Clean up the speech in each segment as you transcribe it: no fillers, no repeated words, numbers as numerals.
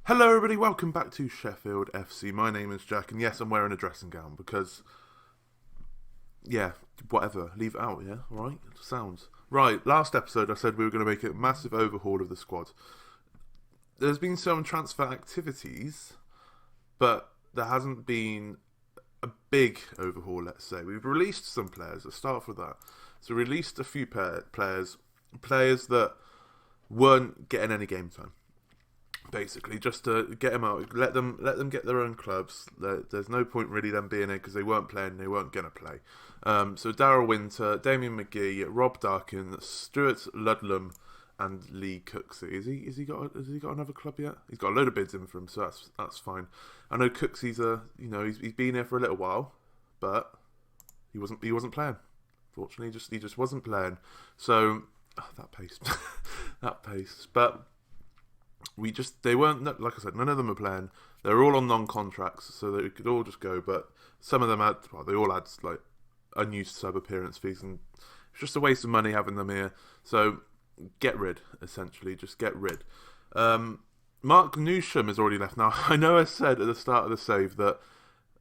Hello, everybody. Welcome back to Sheffield FC. My name is Jack, and yes, I'm wearing a dressing gown because, yeah, whatever. Leave it out, yeah? Alright? Sounds. Right, last episode I said we were going to make a massive overhaul of the squad. There's been some transfer activities, but there hasn't been a big overhaul, let's say. We've released some players. Let's start off with that. So, we released a few players that weren't getting any game time. Basically, just to get them out, let them get their own clubs. There's no point really them being in because they weren't playing, they weren't gonna play. So Darrell Winter, Damien McGee, Rob Darkin, Stuart Ludlam, and Lee Cooksey. Has he got another club yet? He's got a load of bids in for him, so that's fine. I know Cooksey's he's been here for a little while, but he wasn't playing. Fortunately, he just wasn't playing. So that pace, that pace, but. They weren't, like I said, none of them are playing. They're all on non-contracts, so they could all just go, but some of them they all had like unused sub-appearance fees, and it's just a waste of money having them here. So get rid, essentially, just get rid. Mark Newsham has already left. Now, I know I said at the start of the save that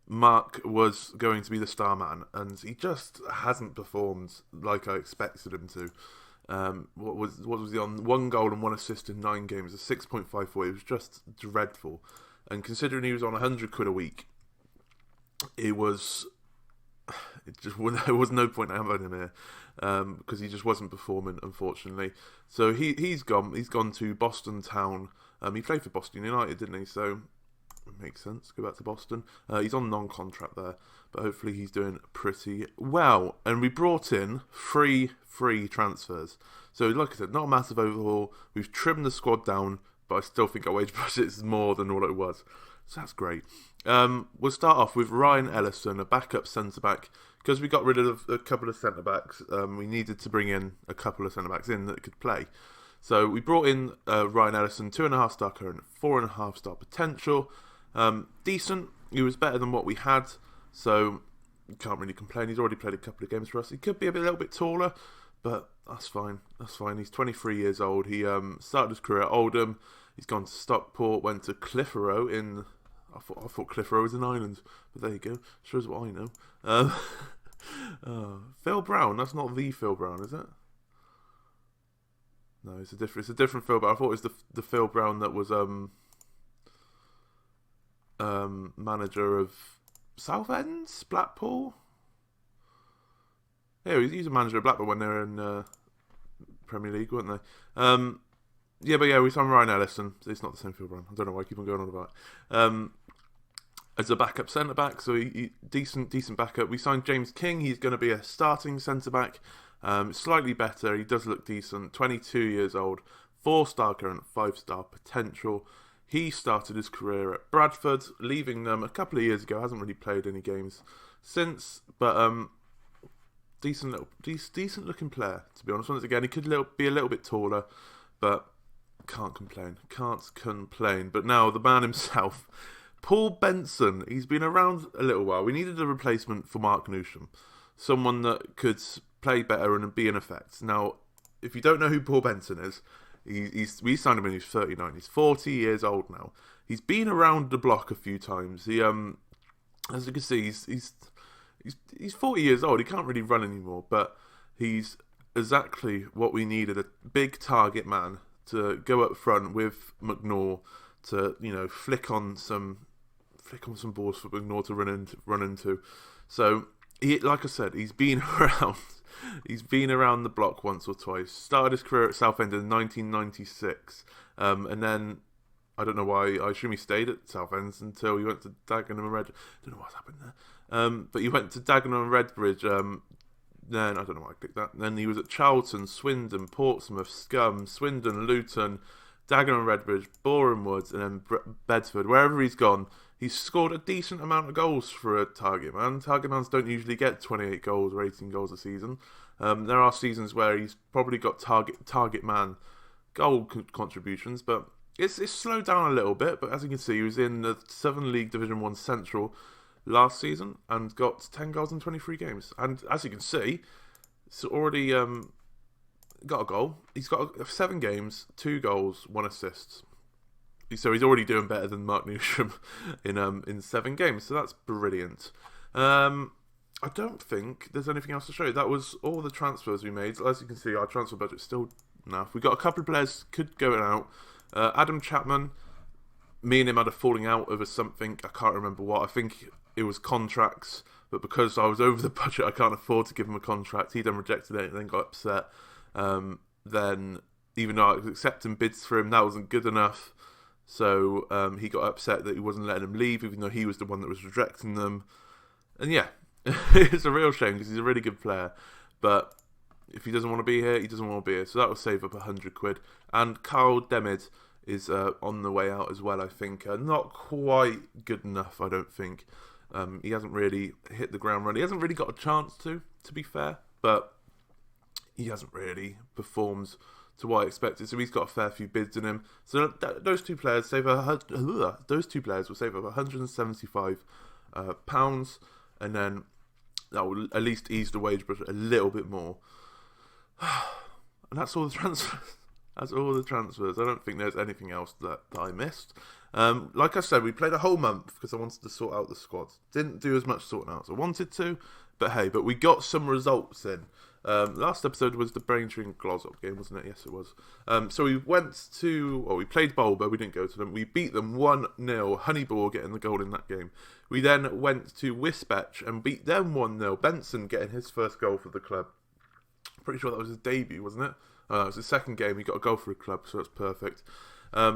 Mark was going to be the star man, and he just hasn't performed like I expected him to. What was he on? 1 goal and 1 assist in 9 games, a 6.54. It was just dreadful. And considering he was on £100 a week, there was no point in having him here because he just wasn't performing, unfortunately. So he's gone. He's gone to Boston Town. He played for Boston United, didn't he? So it makes sense. Go back to Boston. He's on non-contract there, but hopefully he's doing pretty well. And we brought in free transfers. So like I said, not a massive overhaul. We've trimmed the squad down, but I still think our wage budget is more than what it was. So that's great. We'll start off with Ryan Ellison, a backup centre-back. Because we got rid of a couple of centre-backs, we needed to bring in a couple of centre-backs in that could play. So we brought in Ryan Ellison, 2.5-star current, 4.5-star potential. Decent. He was better than what we had, so you can't really complain. He's already played a couple of games for us. He could be a little bit taller, but that's fine. That's fine. He's 23 years old. He started his career at Oldham. He's gone to Stockport, went to Clitheroe in... I thought Clitheroe was in Ireland, but there you go. Shows what I know. Phil Brown. That's not the Phil Brown, is it? No, it's a different Phil Brown. I thought it was the Phil Brown that was manager of Southend, Blackpool. Yeah, he's a manager of Blackpool when they were in Premier League, weren't they? We signed Ryan Ellison. It's not the same Phil Brown. I don't know why I keep on going on about it. As a backup centre back, so he decent backup. We signed James King. He's going to be a starting centre back. Slightly better. He does look decent. 22 years old. 4-star current, 5-star potential. He started his career at Bradford, leaving them a couple of years ago. Hasn't really played any games since, but decent looking player, to be honest. Once again, he could be a little bit taller, but can't complain. But now the man himself, Paul Benson. He's been around a little while. We needed a replacement for Mark Newsham, someone that could play better and be an effect. Now, if you don't know who Paul Benson is, we signed him when he was 39. He's 40 years old now. He's been around the block a few times. He as you can see, he's 40 years old. He can't really run anymore, but he's exactly what we needed, a big target man to go up front with McNair to, flick on some balls for McNair to run into. So like I said, he's been around. He's been around the block once or twice. Started his career at Southend in 1996, and then I don't know why. I assume he stayed at Southend until he went to Dagenham and Red. I don't know what's happened there. But he went to Dagenham and Redbridge. Then I don't know why I clicked that. Then he was at Charlton, Swindon, Portsmouth, Scum, Swindon, Luton, Dagenham and Redbridge, Boreham Woods, and then Bedford. Wherever he's gone, he's scored a decent amount of goals for a target man. Target mans don't usually get 28 goals or 18 goals a season. There are seasons where he's probably got target man goal contributions, but it's slowed down a little bit. But as you can see, he was in the Southern League Division 1 Central last season and got 10 goals in 23 games. And as you can see, it's already got a goal. He's got 7 games, 2 goals, 1 assist. So he's already doing better than Mark Newsham in 7 games. So that's brilliant. I don't think there's anything else to show you. That was all the transfers we made. As you can see, our transfer budget's still enough. We got a couple of players could go out. Adam Chapman, me and him had a falling out over something. I can't remember what. I think it was contracts, but because I was over the budget, I can't afford to give him a contract. He then rejected it and then got upset. Then, even though I was accepting bids for him, that wasn't good enough. So he got upset that he wasn't letting him leave, even though he was the one that was rejecting them. And yeah, it's a real shame because he's a really good player. But if he doesn't want to be here, he doesn't want to be here. So that will save up £100. And Carl Demid is on the way out as well, I think. Not quite good enough, I don't think. He hasn't really hit the ground running. He hasn't really got a chance to be fair. But he hasn't really performed to what I expected. So he's got a fair few bids in him. So those two players will save up £175. And then that will at least ease the wage budget a little bit more. And that's all the transfers. That's all the transfers. I don't think there's anything else that I missed. Like I said, we played a whole month because I wanted to sort out the squads. Didn't do as much sorting out as I wanted to. But hey, we got some results in. Last episode was the Braintree and Glossop game, wasn't it? Yes, it was. So we we played Bulba, we didn't go to them. We beat them 1-0, Honeyball getting the goal in that game. We then went to Wisbech and beat them 1-0, Benson getting his first goal for the club. Pretty sure that was his debut, wasn't it? It was his second game, he got a goal for a club, so that's perfect.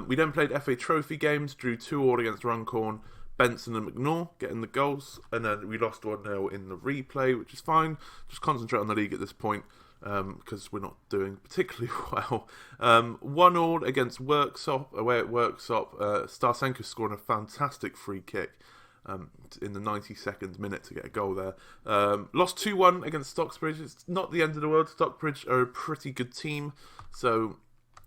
We then played FA Trophy games, drew 2-2 against Runcorn, Benson and McNaugh getting the goals, and then we lost 1-0 in the replay, which is fine. Just concentrate on the league at this point, because we're not doing particularly well. 1-1 against Worksop, away at Worksop. Starsenko scoring a fantastic free kick in the 92nd minute to get a goal there. Lost 2-1 against Stockbridge. It's not the end of the world. Stockbridge are a pretty good team, so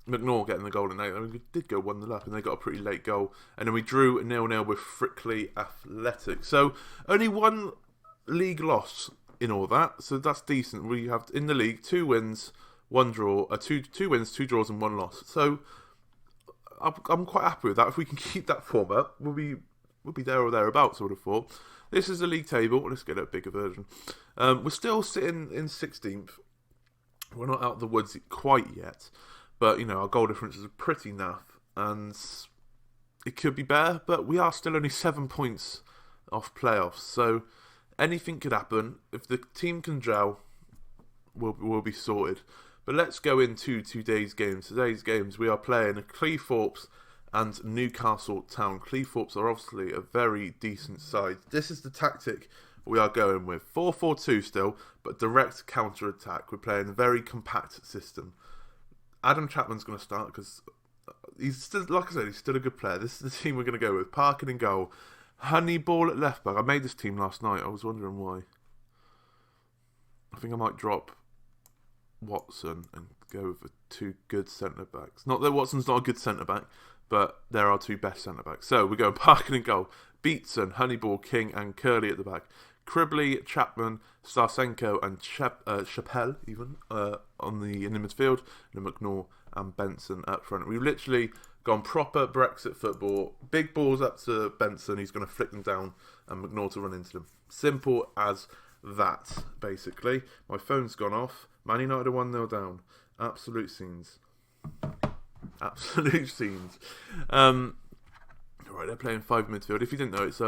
McNaugh getting the goal, and we did go 1-0 up, and they got a pretty late goal. And then we drew 0-0 with Frickley Athletic. So only one league loss in all that, so that's decent. We have in the league 2 wins, 1 draw, two wins, 2 draws, and 1 loss. So I'm quite happy with that. If we can keep that form up, we'll be there or thereabouts, I would have thought. This is the league table. Let's get a bigger version. We're still sitting in 16th. We're not out of the woods quite yet. But, you know, our goal differences are pretty naff, and it could be better, but we are still only 7 points off playoffs, so anything could happen. If the team can gel, we'll be sorted. But let's go into today's games. Today's games, we are playing Cleethorpes and Newcastle Town. Cleethorpes are obviously a very decent side. This is the tactic we are going with. 4-4-2 still, but direct counter-attack. We're playing a very compact system. Adam Chapman's going to start because he's still, like I said, he's still a good player. This is the team we're going to go with. Parkin in goal. Honeyball at left back. I made this team last night. I was wondering why. I think I might drop Watson and go with the 2 good centre backs. Not that Watson's not a good centre back, but there are 2 best centre backs. So we're going Parkin in goal. Beatson, Honeyball, King, and Curley at the back. Cribley, Chapman, Starsenko, and Chappelle even in the midfield, and McNaugh and Benson up front. We've literally gone proper Brexit football. Big balls up to Benson, he's going to flick them down, and McNaugh to run into them. Simple as that, basically. My phone's gone off. Man United are 1-0 down. Absolute scenes. Absolute scenes. Right, they're playing 5 midfield. If you didn't know, it's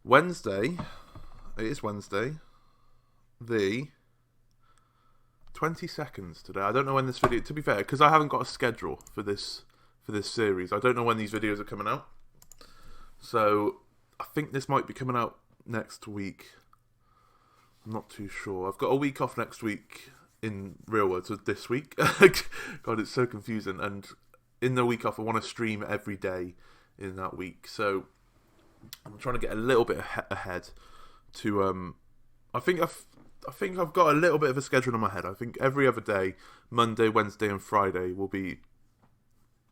Wednesday. It is Wednesday, the 22nd today. I don't know when this video, to be fair, because I haven't got a schedule for this series. I don't know when these videos are coming out. So I think this might be coming out next week. I'm not too sure. I've got a week off next week in real words with this week. God, it's so confusing. And in the week off, I want to stream every day in that week. So I'm trying to get a little bit ahead. I think I've got a little bit of a schedule in my head. I think every other day, Monday, Wednesday, and Friday will be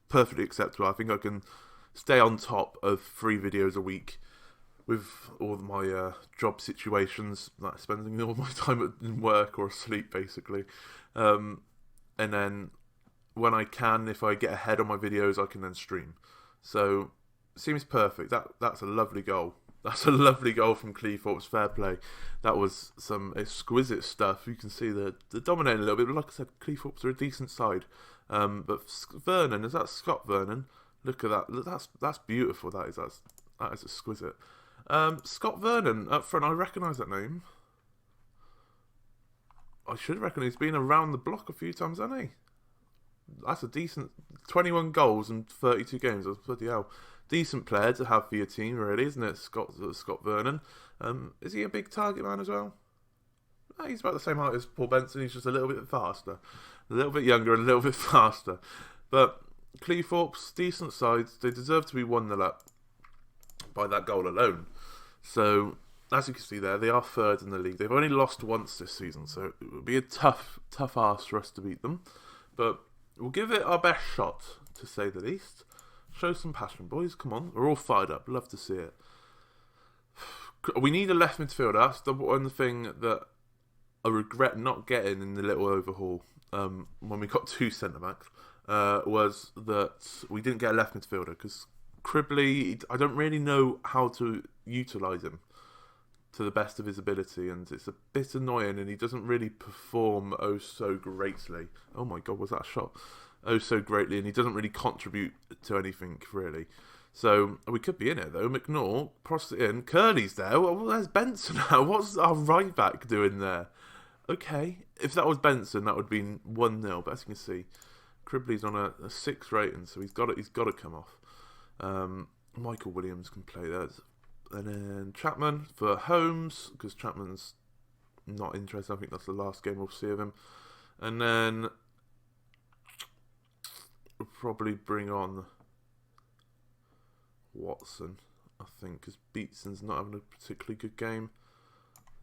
perfectly acceptable. I think I can stay on top of 3 videos a week with all of my job situations, like spending all my time in work or asleep, basically. And then when I can, if I get ahead on my videos, I can then stream. So, seems perfect. That's a lovely goal. That's a lovely goal from Cleethorpes. Fair play. That was some exquisite stuff. You can see they're dominating a little bit. But like I said, Cleethorpes are a decent side. But Vernon, is that Scott Vernon? Look at that. That's beautiful. That is exquisite. Scott Vernon up front. I recognise that name. I should reckon he's been around the block a few times, hasn't he? That's a decent 21 goals in 32 games. That's bloody hell. Decent player to have for your team, really, isn't it? Scott Vernon. Is he a big target man as well? No, he's about the same height as Paul Benson. He's just a little bit faster, a little bit younger, and a little bit faster. But Cleethorpes, decent sides. They deserve to be 1-0 up by that goal alone. So, as you can see there, they are third in the league. They've only lost once this season, so it would be a tough ask for us to beat them. But we'll give it our best shot, to say the least. Show some passion, boys. Come on. We're all fired up. Love to see it. We need a left midfielder. That's the one thing that I regret not getting in the little overhaul when we got 2 centre-backs, was that we didn't get a left midfielder, because Cribley, I don't really know how to utilise him to the best of his ability, and it's a bit annoying, and he doesn't really perform so greatly. Oh my god, was that a shot? So greatly, and he doesn't really contribute to anything, really. So, we could be in it, though. McNaught, crossed it in. Curly's there. Well, there's Benson now. What's our right back doing there? Okay. If that was Benson, that would have been 1-0. But as you can see, Cribley's on a 6 rating, so he's got to come off. Michael Williams can play there. And then Chapman for Holmes, because Chapman's not interested. I think that's the last game we'll see of him. And then we'll probably bring on Watson, I think, because Beatson's not having a particularly good game.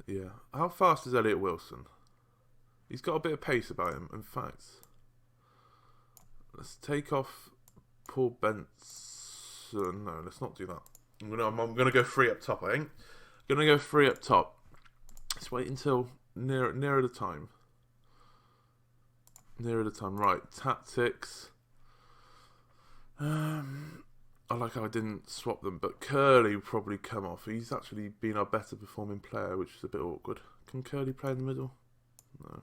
Yeah. How fast is Elliot Wilson? He's got a bit of pace about him. In fact, let's take off Paul Benson. No, let's not do that. I'm gonna go 3 up top, I think. I'm gonna go 3 up top. Let's wait until nearer the time. Nearer the time. Right. Tactics. I like how I didn't swap them, but Curly will probably come off. He's actually been our better performing player, which is a bit awkward. Can Curly play in the middle? No.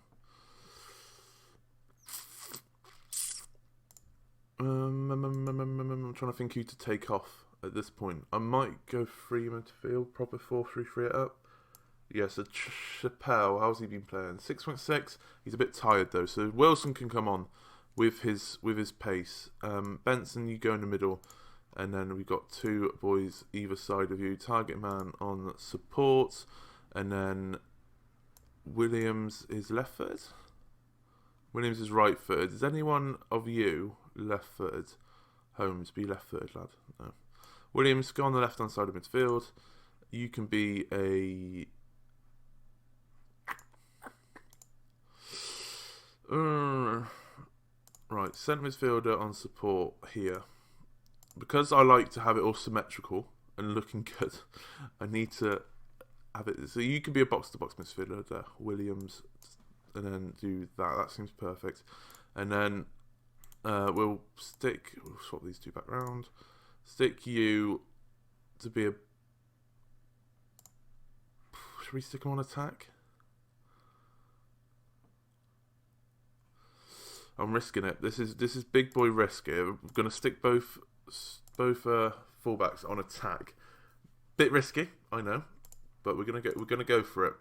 I'm trying to think who to take off at this point. I might go 3 midfield, proper 4-3-3 it up. Yeah, so Chappelle, how's he been playing? 6.6. He's a bit tired though, so Wilson can come on with his pace. Benson, you go in the middle, and then we've got 2 boys either side of you. Target man on support, and then Williams is left footed. Williams is right footed. Is anyone of you left footed? Holmes, be left footed, lad. No. Williams, go on the left hand side of midfield. You can be a right, centre midfielder on support here. Because I like to have it all symmetrical and looking good, I need to have it. So you can be a box-to-box midfielder there, Williams, and then do that. That seems perfect. And then we'll swap these 2 back round. Stick you to be a. Should we stick him on attack? I'm risking it. This is big boy risk here. We're gonna stick both fullbacks on attack. Bit risky, I know, but we're gonna go for it.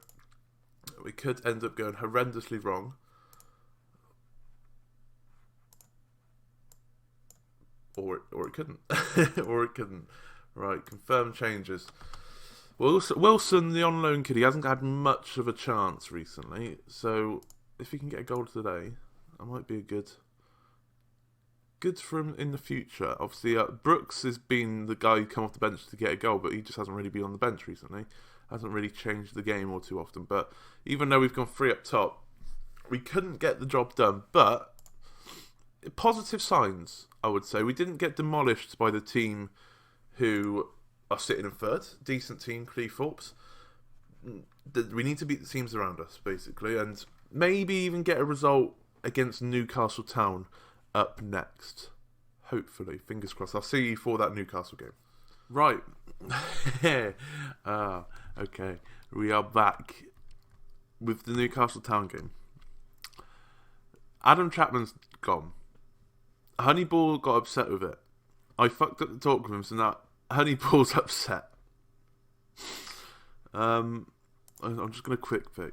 We could end up going horrendously wrong, or it couldn't, or it couldn't. Right, confirm changes. Wilson, the on loan kid, he hasn't had much of a chance recently. So if he can get a goal today, that might be a good for him in the future. Obviously, Brooks has been the guy who come off the bench to get a goal, but he just hasn't really been on the bench recently. Hasn't really changed the game all too often. But even though we've gone 3 up top, we couldn't get the job done. But positive signs, I would say. We didn't get demolished by the team who are sitting in third. Decent team, Cleethorpes. We need to beat the teams around us, basically, and maybe even get a result against Newcastle Town up next. Hopefully, fingers crossed. I'll see you for that Newcastle game. Right. Okay. We are back with the Newcastle Town game. Adam Chapman's gone. Honeyball got upset with it. I fucked up the talk with him, so now Honeyball's upset. I'm just going to quick pick.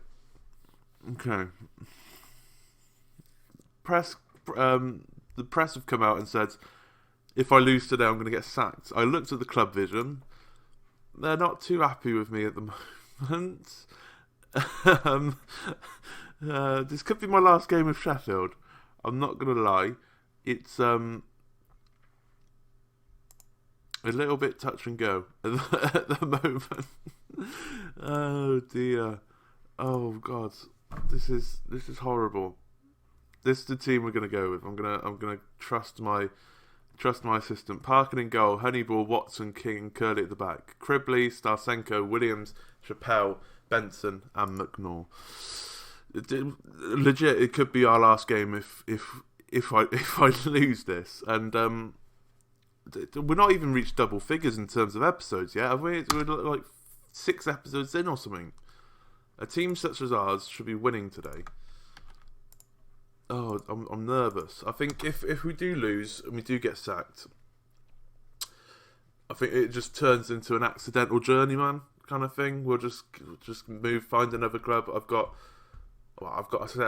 Okay. The press have come out and said, if I lose today, I'm going to get sacked. I looked at the club vision. They're not too happy with me at the moment. This could be my last game with Sheffield. I'm not going to lie. It's a little bit touch and go at the moment. Oh dear. Oh God. This is horrible. This is the team we're gonna go with. I'm gonna trust my assistant. Parkin in goal, Honeyball, Watson, King, and Curley at the back. Cribley, Starsenko, Williams, Chappell, Benson, and McNair. Legit, it could be our last game if I lose this. And we're not even reached double figures in terms of episodes yet, have we? We're like 6 episodes in or something. A team such as ours should be winning today. Oh, I'm nervous. I think if we do lose and we do get sacked, I think it just turns into an accidental journeyman kind of thing. We'll just find another club. I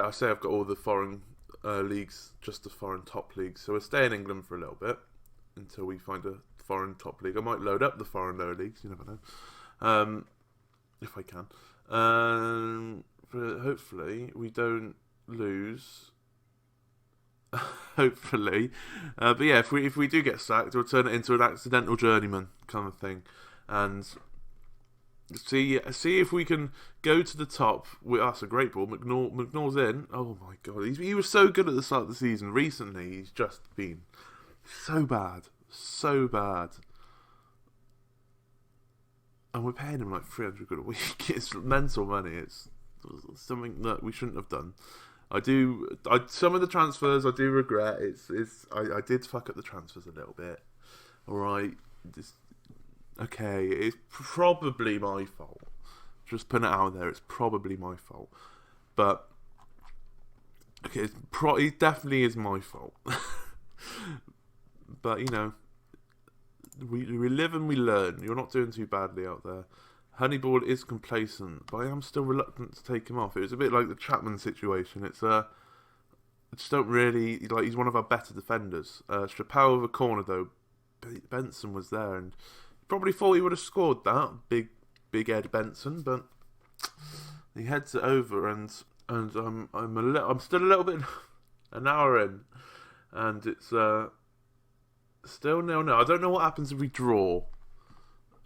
say I've got all the foreign leagues, just the foreign top leagues. So we'll stay in England for a little bit until we find a foreign top league. I might load up the foreign lower leagues. You never know. If I can. But hopefully we don't lose. Hopefully, but yeah, if we do get sacked, we'll turn it into an accidental journeyman kind of thing, and see if we can go to the top. That's a great ball. McNair's in. Oh my God, he was so good at the start of the season. Recently, he's just been so bad, and we're paying him like 300 quid a week. It's mental money. It's something that we shouldn't have done. Some of the transfers I do regret. I did fuck up the transfers a little bit. Alright. Okay, it's probably my fault. Just putting it out there, it's probably my fault. But okay, it definitely is my fault. But you know, we live and we learn. You're not doing too badly out there. Honeyball is complacent, but I am still reluctant to take him off. It was a bit like the Chapman situation. I just don't really like. He's one of our better defenders. Chappell with a corner though. Benson was there, and probably thought he would have scored that. Big Ed Benson, but he heads it over, and I'm still a little bit an hour in, and it's still 0-0. I don't know what happens if we draw.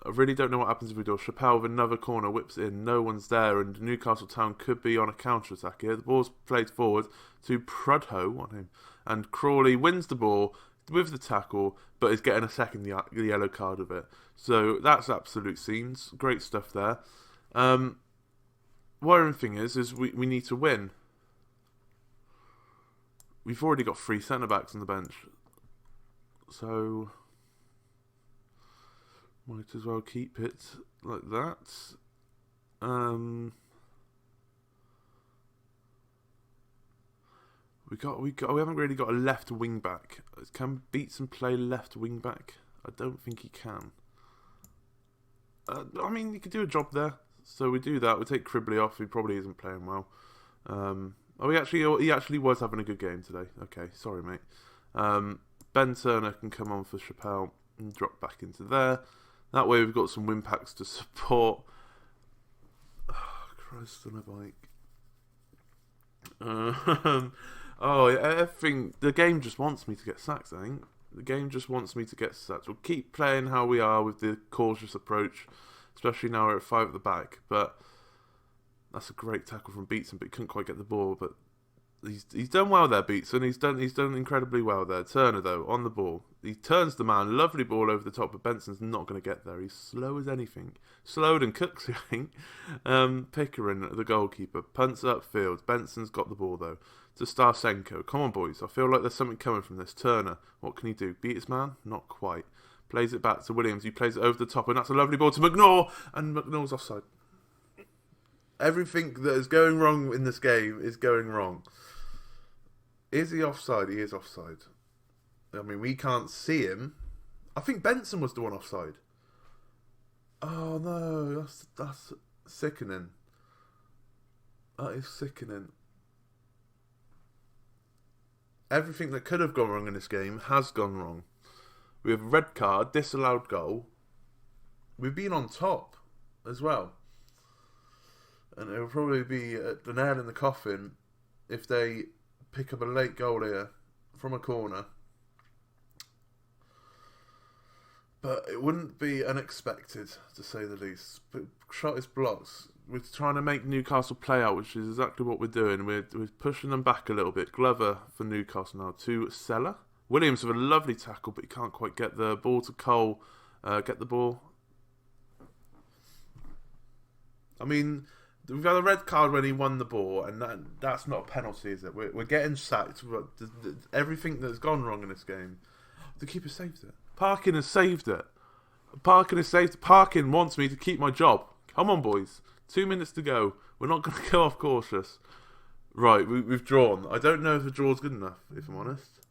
I really don't know what happens if we do. Chappelle with another corner whips in. No one's there, and Newcastle Town could be on a counter-attack here. The ball's played forward to Prudhoe on him, and Crawley wins the ball with the tackle, but is getting a second yellow card of it. So that's absolute scenes. Great stuff there. Worrying thing is we need to win. We've already got 3 centre-backs on the bench. So might as well keep it like that. We haven't really got a left wing back. Can Beatson play left wing back? I don't think he can. I mean, he could do a job there. So we do that. We take Cribley off. He probably isn't playing well. He actually was having a good game today. Okay, sorry mate. Ben Turner can come on for Chappelle and drop back into there. That way we've got some win packs to support. Oh, Christ on a bike. Everything. The game just wants me to get sacked, I think. The game just wants me to get sacked. We'll keep playing how we are with the cautious approach, especially now we're at 5 at the back. But that's a great tackle from Beatson, but he couldn't quite get the ball. But he's done well there, Beatson. He's done incredibly well there. Turner though on the ball, he turns the man. Lovely ball over the top, but Benson's not going to get there. He's slow as anything. Slower than Cooks, I think. Pickering, the goalkeeper, punts upfield. Benson's got the ball though. to Starsenko. Come on, boys. I feel like there's something coming from this. Turner, what can he do? Beat his man? Not quite. Plays it back to Williams. He plays it over the top, and that's a lovely ball to McNair, and McNair's offside. Everything that is going wrong in this game is going wrong. Is he offside? He is offside. I mean, we can't see him. I think Benson was the one offside. Oh no, that's sickening. That is sickening. Everything that could have gone wrong in this game has gone wrong. We have a red card, disallowed goal. We've been on top as well. And it will probably be the nail in the coffin if they pick up a late goal here from a corner. But it wouldn't be unexpected, to say the least. But shot is blocked. We're trying to make Newcastle play out, which is exactly what we're doing. We're pushing them back a little bit. Glover for Newcastle now to Seller. Williams with a lovely tackle, but he can't quite get the ball to Cole. Get the ball. I mean, we've had a red card when he won the ball, and that's not a penalty, is it? We're getting sacked. Everything that's gone wrong in this game. The keeper saved it. Parkin has saved it. Parkin has saved it. Parkin wants me to keep my job. Come on, boys. 2 minutes to go. We're not going to go off cautious. Right, we've drawn. I don't know if a draw's good enough, if I'm honest.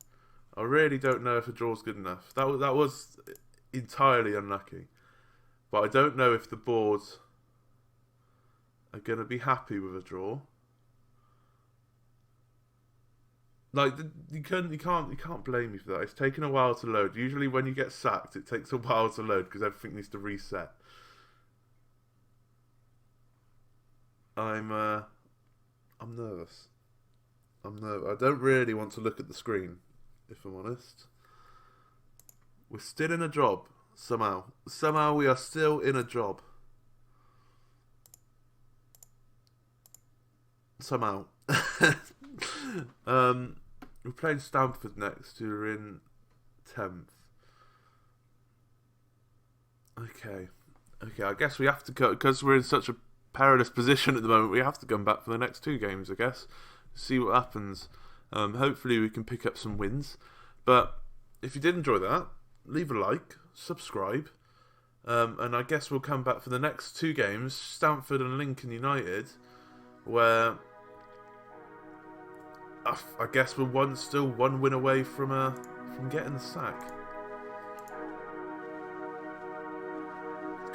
I really don't know if a draw's good enough. That was entirely unlucky. But I don't know if the board are going to be happy with a draw. Like, you can't blame me for that. It's taken a while to load. Usually when you get sacked, it takes a while to load because everything needs to reset. I'm nervous. I don't really want to look at the screen, if I'm honest. We're still in a job, somehow. Somehow we are still in a job. Somehow. We're playing Stamford next, who are in 10th. Okay, I guess we have to go, because we're in such a perilous position at the moment, we have to come back for the next 2 games, I guess. See what happens. Hopefully we can pick up some wins. But if you did enjoy that, leave a like, subscribe, and I guess we'll come back for the next 2 games, Stamford and Lincoln United, where I guess we're still one win away from getting the sack.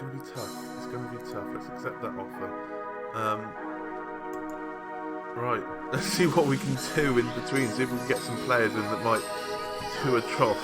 It's going to be tough. Let's accept that offer. Right, let's see what we can do in between. See if we can get some players in that might do a trough.